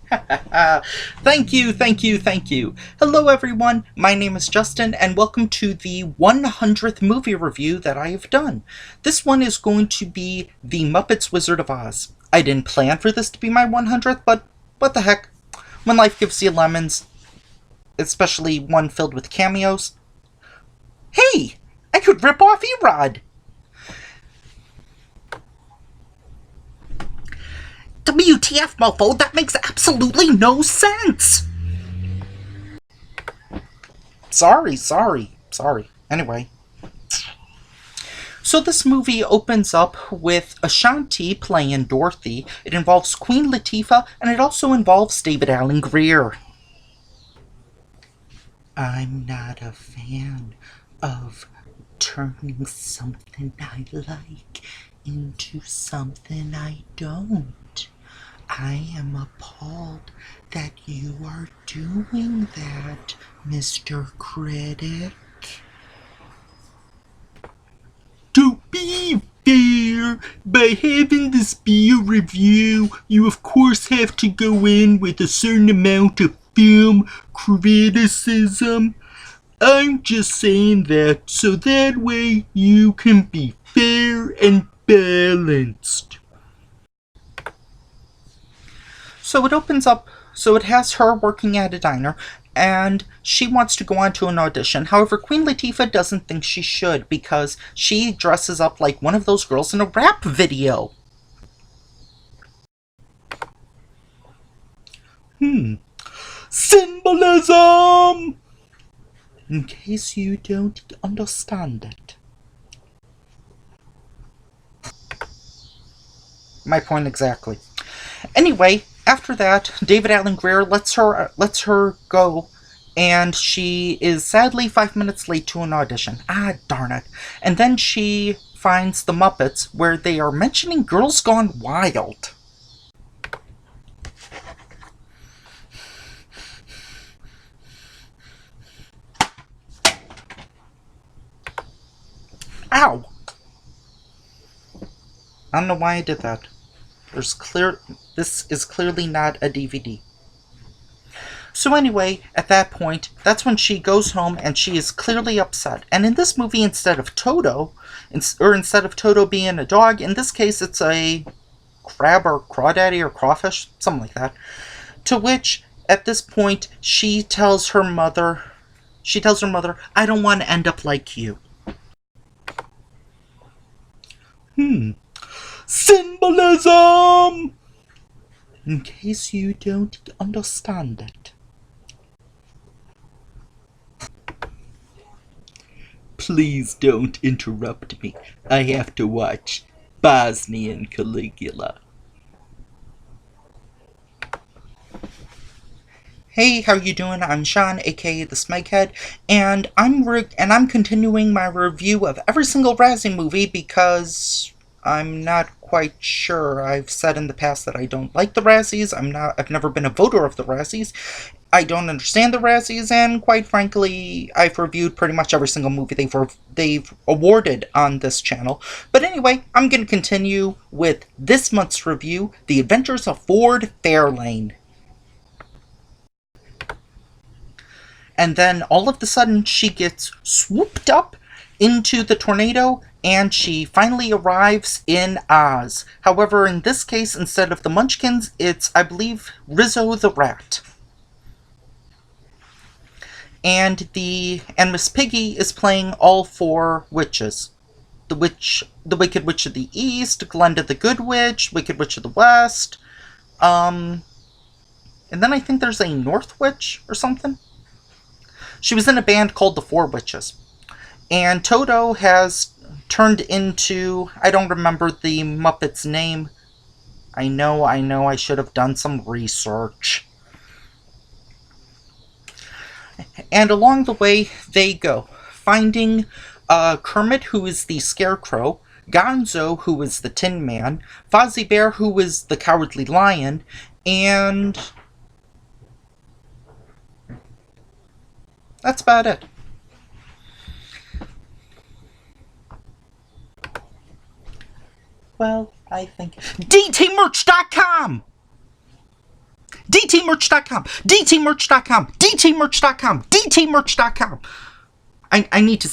Thank you, thank you, thank you. Hello, everyone. My name is Justin, and welcome to the 100th movie review that I have done. This one is going to be The Muppets Wizard of Oz. I didn't plan for this to be my 100th, but what the heck? When life gives you lemons, especially one filled with cameos. Hey! I could rip off Erod! WTF, mofo, that makes absolutely no sense! Sorry. Anyway. So this movie opens up with Ashanti playing Dorothy. It involves Queen Latifah, and it also involves David Alan Grier. I'm not a fan of turning something I like into something I don't. I am appalled that you are doing that, Mr. Critic. To be fair, by having this be a review, you of course have to go in with a certain amount of film criticism. I'm just saying that so that way you can be fair and balanced. So it opens up, so it has her working at a diner, and she wants to go on to an audition. However, Queen Latifah doesn't think she should because she dresses up like one of those girls in a rap video. Symbolism! In case you don't understand it. My point exactly. Anyway, after that, David Alan Grier lets her go, and she is sadly 5 minutes late to an audition. Ah, darn it. And then she finds the Muppets, where they are mentioning Girls Gone Wild. Ow! I don't know why I did that. This is clearly not a DVD. So anyway, at that point, that's when she goes home and she is clearly upset. And in this movie, instead of Toto being a dog, in this case it's a crab or crawdaddy or crawfish, something like that. To which, at this point, she tells her mother, I don't want to end up like you. Symbolism! In case you don't understand it. Please don't interrupt me. I have to watch Bosnian Caligula. Hey, how you doing? I'm Sean, aka the Smeghead, and I'm continuing my review of every single Razzie movie because I'm not quite sure. I've said in the past that I don't like the Razzies. I've never been a voter of the Razzies. I don't understand the Razzies, and quite frankly, I've reviewed pretty much every single movie they've awarded on this channel. But anyway, I'm going to continue with this month's review, The Adventures of Ford Fairlane. And then all of a sudden, she gets swooped up into the tornado, and she finally arrives in Oz. However, in this case, instead of the Munchkins, it's, I believe, Rizzo the Rat. And Miss Piggy is playing all four witches. The Wicked Witch of the East, Glenda the Good Witch, Wicked Witch of the West, and then I think there's a North Witch or something. She was in a band called the Four Witches. And Toto has turned into, I don't remember the Muppet's name. I know, I should have done some research. And along the way, they go, finding Kermit, who is the Scarecrow, Gonzo, who is the Tin Man, Fozzie Bear, who is the Cowardly Lion, and that's about it. Well, I think... DTmerch.com! DTmerch.com, DTmerch.com, DTmerch.com, DTmerch.com. I need to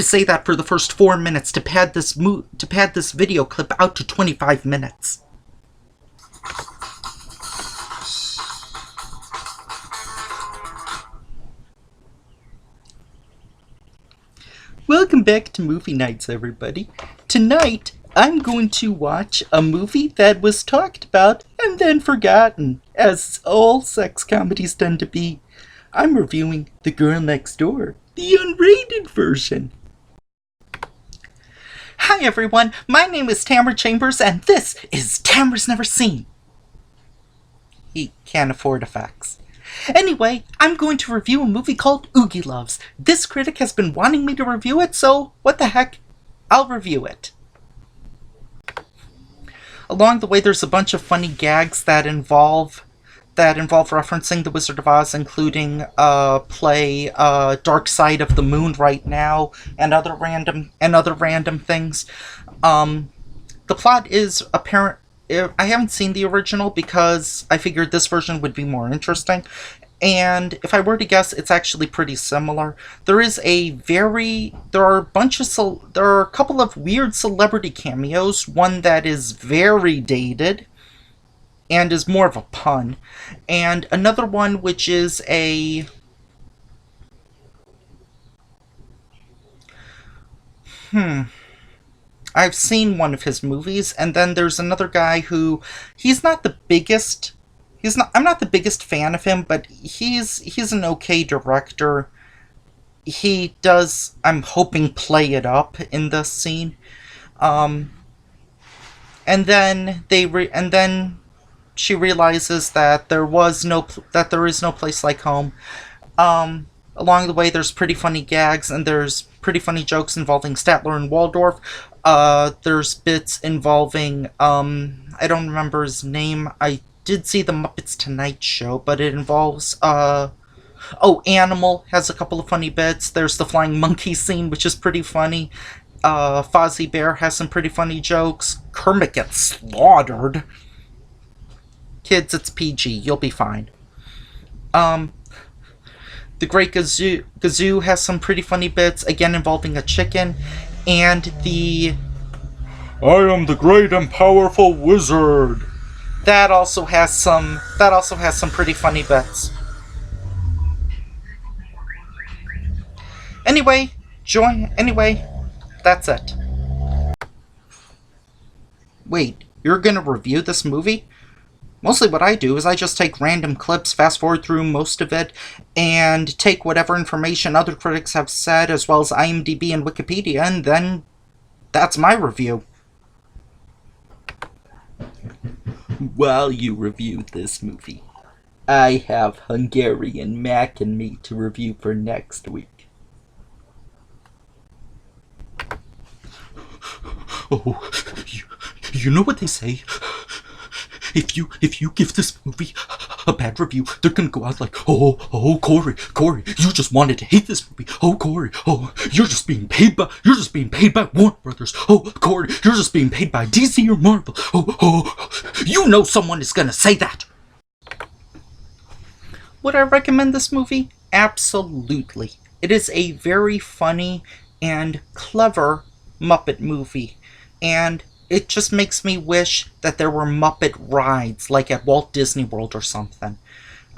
say that for the first 4 minutes to pad this video clip out to 25 minutes. Welcome back to Movie Nights, everybody. Tonight, I'm going to watch a movie that was talked about and then forgotten, as all sex comedies tend to be. I'm reviewing The Girl Next Door, the unrated version. Hi everyone, my name is Tamara Chambers and this is Tamara's Never Seen. He can't afford effects. Anyway, I'm going to review a movie called Oogie Loves. This critic has been wanting me to review it, so what the heck, I'll review it. Along the way, there's a bunch of funny gags that involve referencing The Wizard of Oz, including play Dark Side of the Moon right now, and other random things. The plot is apparent. I haven't seen the original because I figured this version would be more interesting. And if I were to guess, it's actually pretty similar. There are a couple of weird celebrity cameos. One that is very dated and is more of a pun. And another one which is a... I've seen one of his movies, and then there's another guy who... I'm not the biggest fan of him, but he's an okay director. He does, I'm hoping, play it up in this scene. And then she realizes that there is no place like home. Along the way, there's pretty funny gags, and there's pretty funny jokes involving Statler and Waldorf. There's bits involving, I don't remember his name. I did see the Muppets Tonight Show, but it involves, Animal has a couple of funny bits. There's the flying monkey scene, which is pretty funny. Fozzie Bear has some pretty funny jokes. Kermit gets slaughtered. Kids, it's PG. You'll be fine. The Great Gazoo has some pretty funny bits, again involving a chicken. And the... I am the great and powerful wizard. That also has some pretty funny bits. Anyway, that's it. Wait, you're gonna review this movie? Mostly what I do is I just take random clips, fast forward through most of it, and take whatever information other critics have said, as well as IMDb and Wikipedia, and then that's my review. While you review this movie, I have Hungarian mac and meat to review for next week. Oh, you know what they say? If you give this movie a bad review, they're gonna go out like, oh, Corey, you just wanted to hate this movie. Oh, Corey, you're just being paid by Warner Brothers. Oh, Corey, you're just being paid by DC or Marvel. Oh, you know someone is gonna say that. Would I recommend this movie? Absolutely. It is a very funny and clever Muppet movie, and it just makes me wish that there were Muppet rides, like at Walt Disney World or something.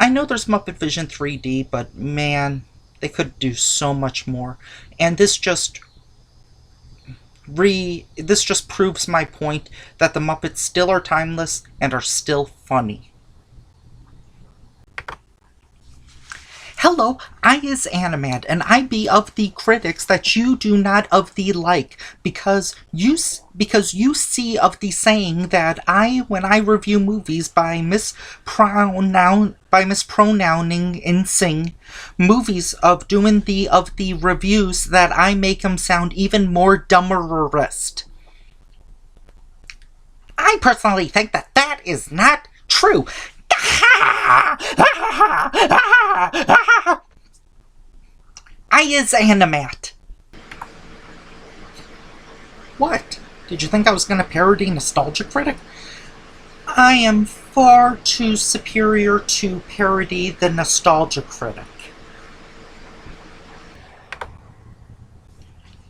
I know there's Muppet Vision 3D, but man, they could do so much more. And this just proves my point that the Muppets still are timeless and are still funny. Hello, I is Animad, and I be of the critics that you do not of the like, because you see of the saying that when I review movies by mispronouncing and sing movies of the reviews that I make them sound even more dumberest. I personally think that is not true. I is Animat. What? Did you think I was gonna parody Nostalgia Critic? I am far too superior to parody the nostalgia critic.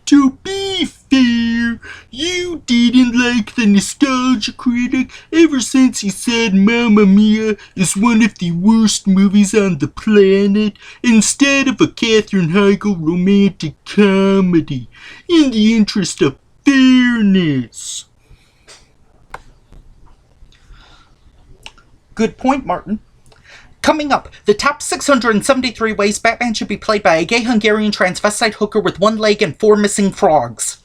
To be fair, you didn't like the nostalgia critic ever since he said Mamma Mia is one of the worst movies on the planet instead of a Katherine Heigl romantic comedy, in the interest of fairness. Good point, Martin. Coming up, the top 673 ways Batman should be played by a gay Hungarian transvestite hooker with one leg and 4 missing frogs.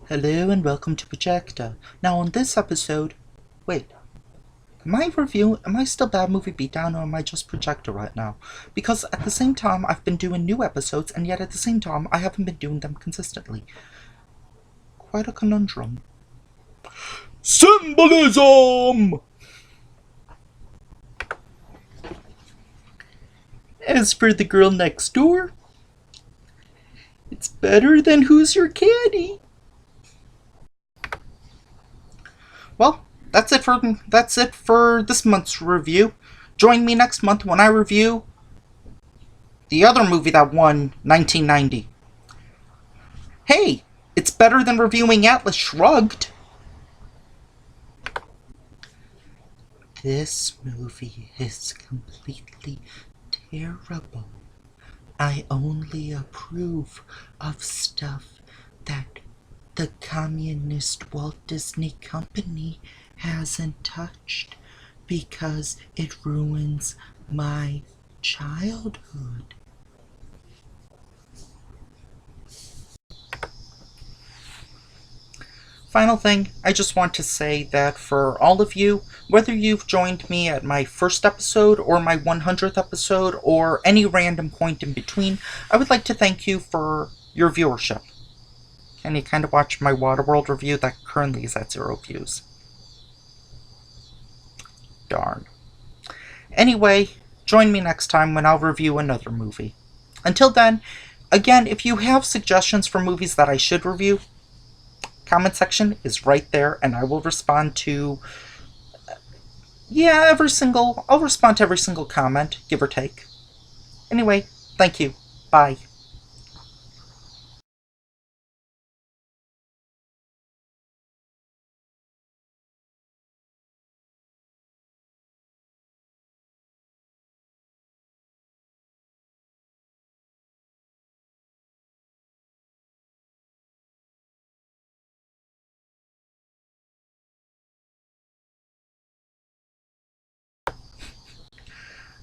Hello and welcome to Projecta. Now on this episode... Wait. Am I still Bad Movie Beatdown or am I just Projecta right now? Because at the same time I've been doing new episodes and yet at the same time I haven't been doing them consistently. Quite a conundrum. Symbolism! As for the girl next door, it's better than Who's Your Caddy? Well, that's it for this month's review. Join me next month when I review the other movie that won 1990. Hey, it's better than reviewing Atlas Shrugged. This movie is completely terrible. I only approve of stuff that the communist Walt Disney Company hasn't touched because it ruins my childhood. Final thing, I just want to say that for all of you, whether you've joined me at my first episode or my 100th episode or any random point in between, I would like to thank you for your viewership. And you kind of watch my Waterworld review that currently is at 0 views. Darn. Anyway, join me next time when I'll review another movie. Until then, again, if you have suggestions for movies that I should review, comment section is right there, and I will respond to, I'll respond to every single comment, give or take. Anyway, thank you. Bye.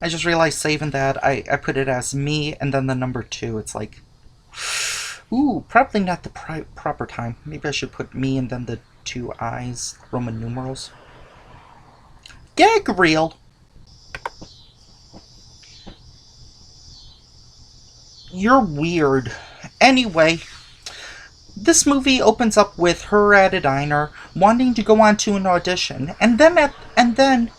I just realized saving that, I put it as me and then the number 2. It's like, ooh, probably not the proper time. Maybe I should put me and then the 2 I's, Roman numerals. Gag reel! You're weird. Anyway, this movie opens up with her at a diner, wanting to go on to an audition, and then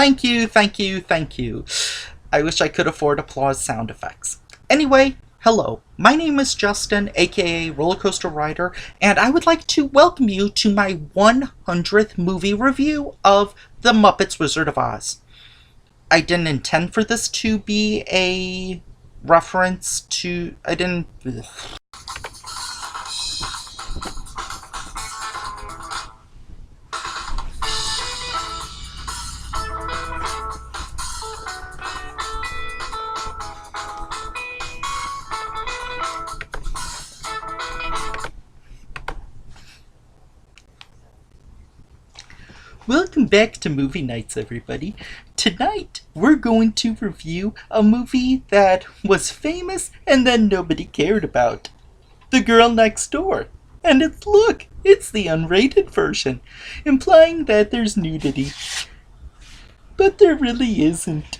Thank you. I wish I could afford applause sound effects. Anyway, hello. My name is Justin, aka Rollercoaster Rider, and I would like to welcome you to my 100th movie review of The Muppets Wizard of Oz. I didn't intend for this to be a reference to... Welcome back to Movie Nights, everybody. Tonight, we're going to review a movie that was famous and then nobody cared about. The Girl Next Door. And it's the unrated version, implying that there's nudity. But there really isn't.